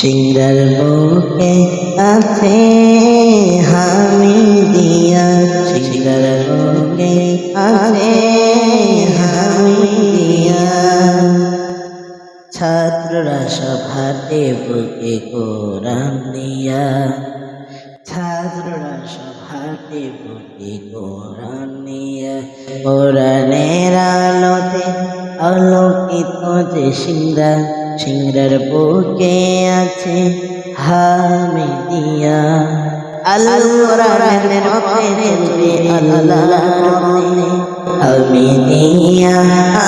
সিংড়ার বুকে আছে হামিদিয়া, সিংড়ার বুকে আছে হামিদিয়া। ছাত্ররা সভাতে বুকে কোরআন দিয়া, ছাত্ররা সভাতে বুকে কোরআন নিয়া। কোরআনের আলোতে আলোকিত যে সিংড়া, সিংড়ার বুকে আছে হামিদিয়া। আল কোরআনের পথে চলবে আল্লাহর পথে, হামিদিয়া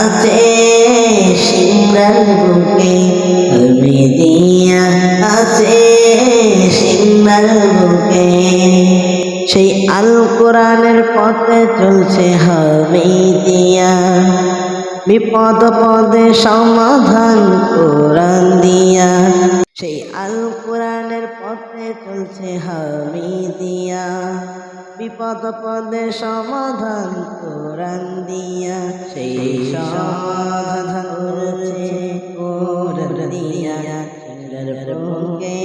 আছে সিংড়ার বুকে, হামিদিয়া আছে সিংড়ার বুকে। সেই আল কোরআনের পথে চলছে হামিদিয়া, বিপদ পদে সমাধান কোরআন দিয়া। সেই আল কোরআনের পথে চলছে হামিদিয়া, বিপদ পদে সমাধান কোরআন দিয়া। সেই সমাধান করছে কোরআন দিয়া, সিংড়ার বুকে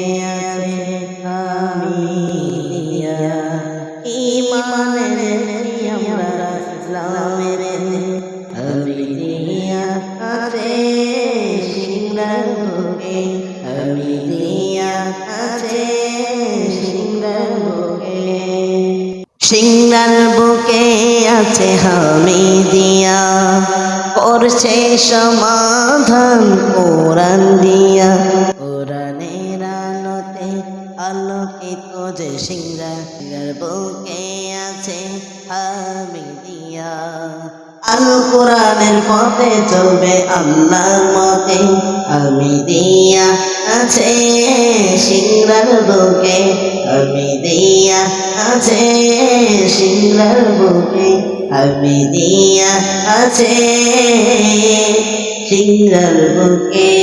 আছে হামিদিয়া। ঈমানের আমরা ইসলামের হামিদিয়া আছে সিংড়ার বুকে, হামিদিয়া আছে সিংড়ার বুকে। সিংড়ার বুকে আছে হামিদিয়া, করছে সমাধান কোরআন দিয়া। কোরআনের আলোতে আলোকিত যে সিংড়া, সিংড়ার বুকে আছে হামিদিয়া। আল কোরআনের পথে চলবে আল্লাহর মতে, হামিদিয়া আছে সিংড়ার বুকে, হামিদিয়া আছে সিংড়ার বুকে, হামিদিয়া আছে সিংড়ার বুকে।